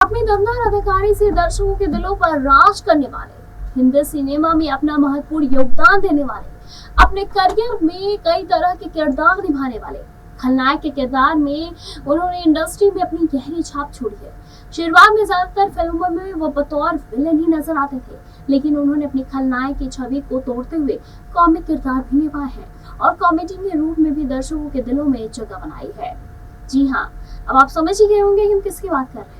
अपनी दमदार अदाकारी से दर्शकों के दिलों पर राज करने वाले, हिंदी सिनेमा में अपना महत्वपूर्ण योगदान देने वाले, अपने करियर में कई तरह के किरदार निभाने वाले खलनायक के किरदार में उन्होंने इंडस्ट्री में अपनी गहरी छाप छोड़ी है। शुरुआत में ज्यादातर फिल्मों में वो बतौर विलेन ही नजर आते थे, लेकिन उन्होंने अपनी खलनायक की छवि को तोड़ते हुए कॉमिक किरदार भी निभाए हैं और कॉमेडी के रूप में भी दर्शकों के दिलों में जगह बनाई है। जी हाँ, अब आप समझ ही गए होंगे कि हम किसकी बात कर रहे हैं।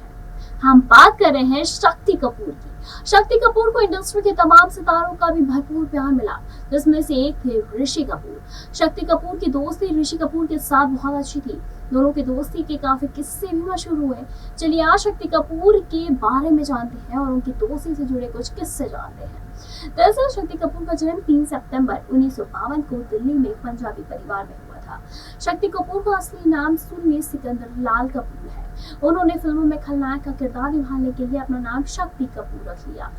हम बात कर रहे हैं शक्ति कपूर की। शक्ति कपूर को इंडस्ट्री के तमाम सितारों का भी भरपूर प्यार मिला, जिसमें से एक थे ऋषि कपूर। शक्ति कपूर की दोस्ती ऋषि कपूर के साथ बहुत अच्छी थी। दोनों की दोस्ती के काफी किस्से भी मशहूर हुए। चलिए आज शक्ति कपूर के बारे में जानते हैं और उनकी दोस्ती से जुड़े कुछ किस्से जानते हैं। दरअसल शक्ति कपूर का जन्म 3 सितंबर 1952 को दिल्ली में एक पंजाबी परिवार में हुआ था। शक्ति कपूर का असली नाम सुन्नी सिकंदर लाल कपूर है। उन्होंने फिल्मों में खलनायक का किरदार निभाने के लिए अपना नाम शक्ति कपूर रख लिया।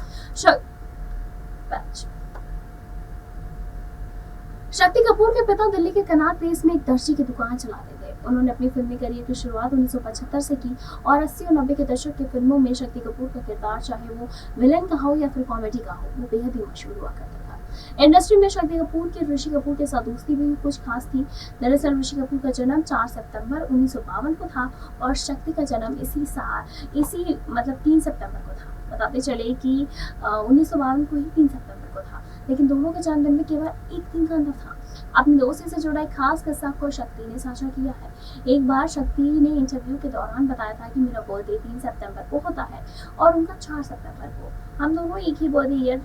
शक्ति कपूर के पिता दिल्ली के कनॉट प्लेस में एक दर्जी की दुकान चलाते थे। उन्होंने अपनी फिल्मी करियर की शुरुआत 1975 से की और 80 और 90 के दशक की फिल्मों में शक्ति कपूर का किरदार, चाहे वो विलेन का हो या फिर कॉमेडी का हो, वो बेहद ही मशहूर हुआ करता था। इंडस्ट्री में शक्ति कपूर की ऋषि कपूर के साथ दोस्ती भी कुछ खास थी। दरअसल ऋषि कपूर का जन्म 4 सितंबर 1952 को था और शक्ति का जन्म इसी 3 सितंबर को था। बताते चले कि 1952 को ही 3 सितंबर को था, लेकिन दोनों के जन्मदिन में केवल एक दिन का अंतर था। अपनी दोस्ती से जुड़ा एक खास किस्सा को शक्ति ने साझा किया है। एक बार शक्ति ने इंटरव्यू के दौरान बताया था कि मेरा बर्थडे 3 सितंबर को होता है और उनका 4 सितंबर को। हम दोनों एक ही बर्थडे ईयर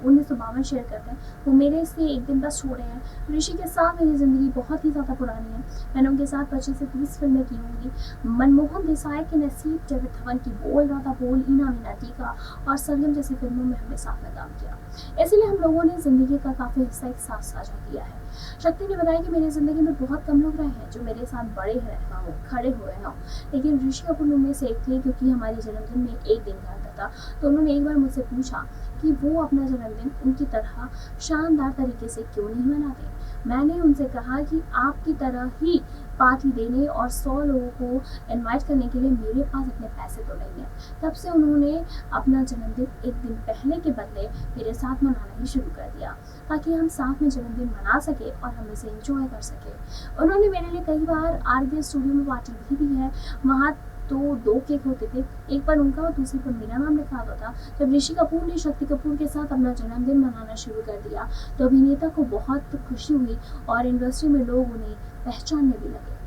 1952 शेयर करते हैं। वो मेरे से एक दिन बस छोड़े हैं। ऋषि के साथ मेरी जिंदगी बहुत ही ज्यादा पुरानी है। मैंने उनके साथ 25 से 30 फिल्में की होंगी। मनमोहन देसाई के नसीब, डेविड धवन की बोल राधा बोल, ईना मीना टीका और सरगम जैसी फिल्मों में हमने साथ में काम किया। इसलिए हम लोगों ने जिंदगी का काफी हिस्सा एक साथ साझा किया है। शक्ति ने बताया कि मेरी जिंदगी में बहुत कम लोग रहे हैं जो मेरे साथ बड़े हैं, खड़े हुए हैं, लेकिन ऋषि कपूर में से एक थे। क्योंकि हमारे जन्मदिन में एक दिन का अंतर था, तो उन्होंने एक बार मुझसे पूछा कि वो अपना जन्मदिन उनकी तरह शानदार तरीके से क्यों नहीं मनाते। मैंने उनसे कहा कि आपकी तरह ही पार्टी देने और 100 लोगों को इनवाइट करने के लिए मेरे पास इतने पैसे तो नहीं है। तब से उन्होंने अपना जन्मदिन एक दिन पहले के बदले मेरे साथ मनाना ही शुरू कर दिया, ताकि हम साथ में जन्मदिन मना सके और हम इसे एंजॉय कर सके। उन्होंने मेरे लिए कई बार आरबीएस स्टूडियो में पार्टी भी दी है। वहाँ तो 2 केक होते थे, एक पर उनका और दूसरे पर मेरा नाम लिखा हुआ था। जब ऋषि कपूर ने शक्ति कपूर के साथ अपना जन्मदिन मनाना शुरू कर दिया तो अभिनेता को बहुत खुशी हुई और इंडस्ट्री में लोग उन्हें पहचानने भी लगे।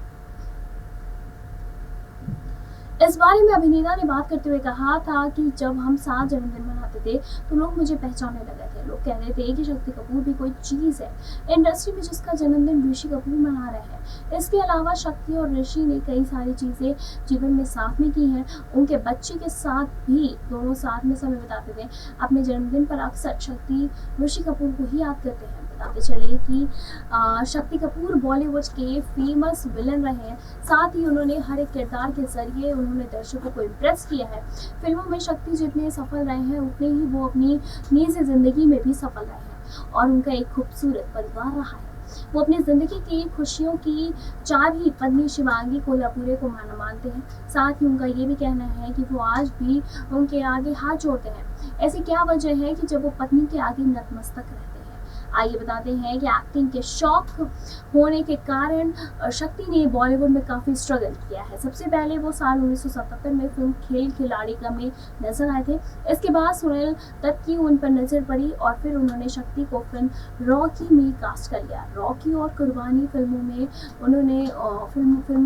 इस बारे में अभिनेता ने बात करते हुए कहा था कि जब हम साथ जन्मदिन मनाते थे तो लोग मुझे पहचानने लगे थे। लोग कह रहे थे कि शक्ति कपूर भी कोई चीज है इंडस्ट्री में जिसका जन्मदिन ऋषि कपूर मना रहे हैं। इसके अलावा शक्ति और ऋषि ने कई सारी चीजें जीवन में साथ में की हैं। उनके बच्चे के साथ भी दोनों साथ में समय बिताते थे। अपने जन्मदिन पर अक्सर शक्ति ऋषि कपूर को ही याद करते हैं। बताते चले कि शक्ति कपूर बॉलीवुड के फेमस विलन रहे हैं। साथ ही उन्होंने हर एक किरदार के जरिए उन्होंने दर्शकों को इम्प्रेस किया है। फिल्मों में शक्ति जितने सफल रहे हैं उतने ही वो अपनी निजी जिंदगी में भी सफल रहे हैं और उनका एक खूबसूरत परिवार रहा है। वो अपनी जिंदगी की खुशियों की चाबी पत्नी शिवांगी कोल्हापुरे को मानते हैं। साथ ही उनका ये भी कहना है कि वो आज भी उनके आगे हाथ जोड़ते हैं। ऐसी क्या वजह है कि जब वो पत्नी के आगे नतमस्तक रहते हैं। आइए बताते हैं कि एक्टिंग के शौक होने के कारण शक्ति ने बॉलीवुड में काफी स्ट्रगल किया है। सबसे पहले वो साल 1977 में फिल्म खेल खिलाड़ी का में नजर आए थे। इसके बाद सुनील दत्त की उन पर नजर पड़ी और फिर उन्होंने शक्ति को फिल्म रॉकी में कास्ट कर लिया। रॉकी और कुर्बानी फिल्मों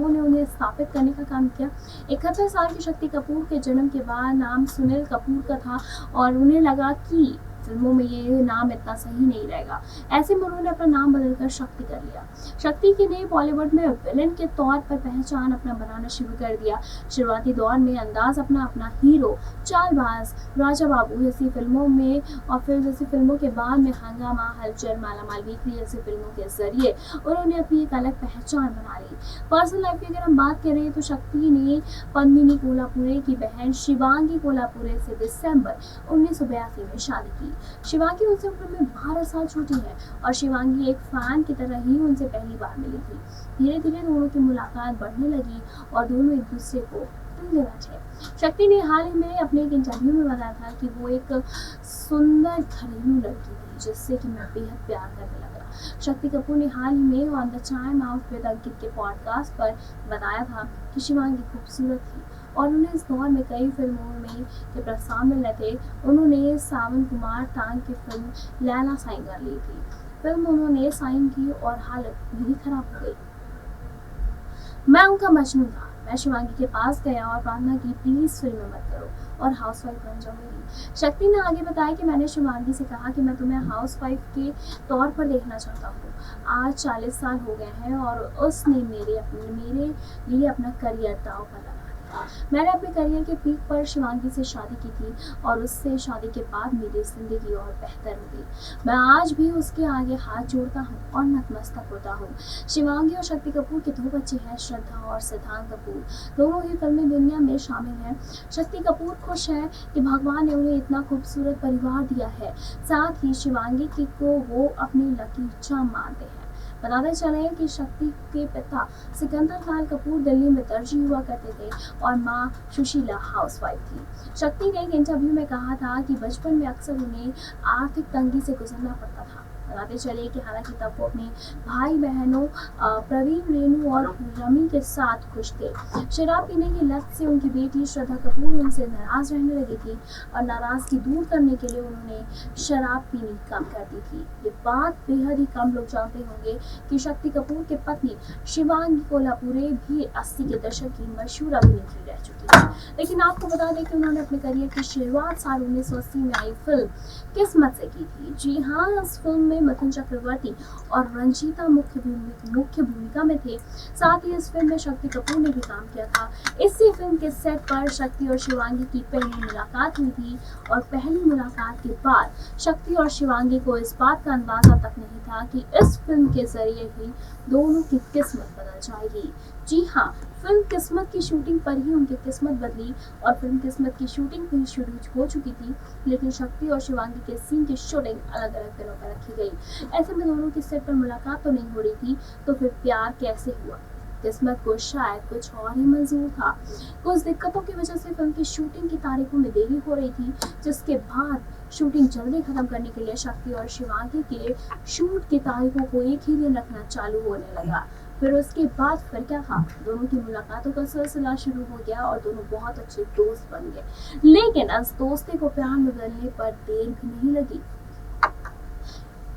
ने उन्हें स्थापित करने का काम किया। 71 साल की शक्ति कपूर के जन्म के बाद नाम सुनील कपूर का था और उन्हें लगा कि फिल्मों में ये नाम इतना सही नहीं रहेगा। ऐसे में उन्होंने अपना नाम बदलकर शक्ति कर लिया। शक्ति की ने बॉलीवुड में विलेन के तौर पर पहचान अपना बनाना शुरू कर दिया। शुरुआती दौर में अंदाज अपना हीरो, चालबाज, राजा बाबू जैसी फिल्मों में और फिर जैसी फिल्मों के बाद में हंगामा, हलचल, मालामाल वीकली जैसी फिल्मों के जरिए उन्होंने अपनी एक अलग पहचान बना ली। पर्सनल लाइफ की अगर हम बात करें तो शक्ति ने पद्मिनी कोल्हापुरे की बहन शिवांगी कोल्हापुरे से दिसंबर 1982 में शादी की। शिवांगी उनसे उम्र में 12 साल छोटी है और शिवांगी एक फैन की तरह ही उनसे पहली बार मिली थी। धीरे धीरे दोनों की मुलाकात बढ़ने लगी और दोनों एक दूसरे को दिल बैठे। शक्ति ने हाल ही में अपने एक इंटरव्यू में बताया था कि वो एक सुंदर घरेलू लड़की थी जिससे कि मैं बेहद प्यार करने लगा। शक्ति कपूर ने हाल ही में on the time out with Ankit के पॉडकास्ट पर बताया था कि शिवांगी खूबसूरत थी और उन्हें इस दौर में कई फिल्मों में के प्रस्ताव मिल रहे थे। उन्होंने सावन कुमार टांग की फिल्म लैला साइन कर ली थी। फिल्म उन्होंने साइन की और हालत मेरी खराब हो गई। मैं उनका मजनू था। मैं शिवांगी के पास गया और प्रार्थना की, प्लीज फिल्म मत करो और हाउसवाइफ बन जाओ मेरी। शक्ति ने आगे बताया कि मैंने शिवांगी से कहा कि मैं तुम्हें हाउसवाइफ के तौर पर देखना चाहता हूँ। आज 40 साल हो गए हैं और उसने मेरे लिए अपना करियर दांव पर लगा दिया। मैंने अपने करियर के पीक पर शिवांगी से शादी की थी और उससे शादी के बाद मेरी जिंदगी और बेहतर हो गई। मैं आज भी उसके आगे हाथ जोड़ता हूँ और नतमस्तक होता हूँ। शिवांगी और शक्ति कपूर के 2 बच्चे हैं, श्रद्धा और सिद्धांत कपूर। दोनों ही फिल्मी दुनिया में शामिल हैं। शक्ति कपूर खुश है कि भगवान ने उन्हें इतना खूबसूरत परिवार दिया है। साथ ही शिवांगी को वो अपनी लकी चार्म मानते हैं। बताते चले कि शक्ति के पिता सिकंदर लाल कपूर दिल्ली में दर्जी हुआ करते थे और मां सुशीला हाउसवाइफ थी। शक्ति ने एक इंटरव्यू में कहा था कि बचपन में अक्सर उन्हें आर्थिक तंगी से गुजरना पड़ता था। बताते चले कि हालांकि तब वो अपने भाई बहनों प्रवीण, रेणु और रमी के साथ खुश थे। शराब पीने की लत से उनकी बेटी श्रद्धा कपूर उनसे नाराज रहने लगी थी और नाराजगी दूर करने के लिए उन्होंने शराब पीनी कम कर दी थी। ये बात बेहद ही कम लोग जानते होंगे कि शक्ति कपूर के पत्नी शिवांगी कोल्हापुरे भी 80 के दशक की मशहूर अभिनेत्री रह चुकी है। लेकिन आपको बता दें कि उन्होंने अपने करियर की शुरुआत साल 1980 में आई फिल्म किस्मत से की थी। जी हाँ, इस फिल्म में मिथुन चक्रवर्ती और रंजीता मुख्य भूमिका में थे। साथ ही इस फिल्म में शक्ति कपूर ने भी काम किया था। इसी फिल्म के सेट पर शक्ति और शिवांगी की पहली मुलाकात हुई थी और पहली मुलाकात के बाद शक्ति और शिवांगी को इस बात का अंदाजा तक नहीं था कि इस फिल्म के जरिए ही दोनों की किस्मत बदल जाएगी। जी हाँ, फिल्म किस्मत की शूटिंग पर ही उनकी किस्मत बदली और फिल्म किस्मत की शूटिंग भी शुरू हो चुकी थी, लेकिन शक्ति और शिवांगी के सीन की शूटिंग अलग-अलग दिनों पर रखी गई। ऐसे में दोनों की सेट पर मुलाकात तो नहीं हो रही थी, तो फिर प्यार कैसे हुआ? किस्मत को शायद कुछ और ही मंजूर था। कुछ दिक्कतों की वजह से फिल्म की शूटिंग की तारीखों में देरी हो रही थी, जिसके बाद शूटिंग जल्दी खत्म करने के लिए शक्ति और शिवांगी के शूट की तारीखों को एक ही दिन रखना चालू होने लगा। फिर उसके बाद फिर क्या था, दोनों की मुलाकातों का सिलसिला शुरू हो गया और दोनों बहुत अच्छे दोस्त बन गए। लेकिन इस दोस्ती को प्यार में बदलने पर देर भी नहीं लगी।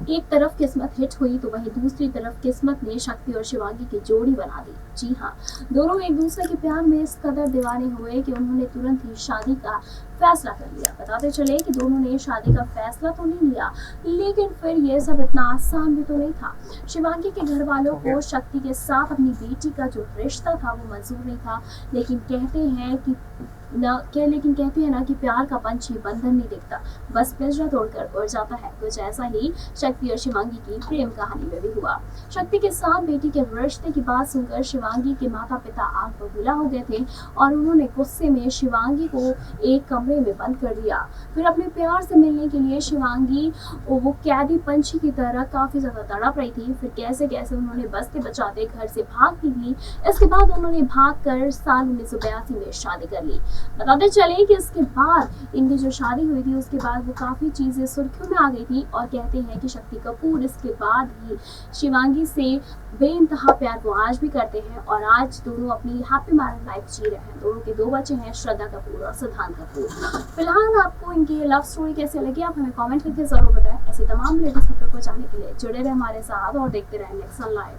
एक तरफ किस्मत हिट हुई तो वहीं दूसरी तरफ किस्मत ने शक्ति और शिवांगी की जोड़ी बना दी। जी हाँ, दोनों एक दूसरे के प्यार में इस कदर दीवाने हुए कि उन्होंने तुरंत ही शादी का फैसला कर लिया। बताते चले कि दोनों ने शादी का फैसला तो नहीं लिया, लेकिन फिर ये सब इतना आसान भी तो नहीं था। शिवांगी के घर वालों को शक्ति के साथ अपनी बेटी का जो रिश्ता था वो मंजूर नहीं था, लेकिन कहते हैं ना कि प्यार का पंछी बंधन नहीं दिखता, बस पिंजरा तोड़कर उड़ जाता है। कुछ ऐसा ही शक्ति और शिवांगी की प्रेम कहानी में भी हुआ। शक्ति के साथ बेटी के रिश्ते की बात सुनकर शिवांगी के माता पिता आग बबूला हो गए थे और उन्होंने गुस्से में शिवांगी को एक कमरे में बंद कर दिया। फिर अपने प्यार से मिलने के लिए शिवांगी वो कैदी पंछी की तरह काफी ज्यादा तड़प रही थी। फिर कैसे कैसे उन्होंने बचते बचाते घर से भाग निकली। इसके बाद उन्होंने भागकर साल 1982 में शादी कर ली। बताते चले कि इसके बाद इनकी जो शादी हुई थी उसके बाद वो काफी चीजें सुर्खियों में आ गई थी और कहते हैं कि शक्ति कपूर इसके बाद ही शिवांगी से बेइंतहा प्यार को आज भी करते हैं और आज दोनों अपनी हैप्पी मैरिड लाइफ जी रहे हैं। दोनों के 2 बच्चे हैं, श्रद्धा कपूर और सिद्धांत कपूर। फिलहाल आपको इनकी लव स्टोरी कैसे लगी आप हमें कमेंट करके जरूर बताएं। ऐसी तमाम लेटेस्ट खबरों को जानने के लिए जुड़े रहे हमारे साथ और देखते रहे नेक्स्ट लाइव।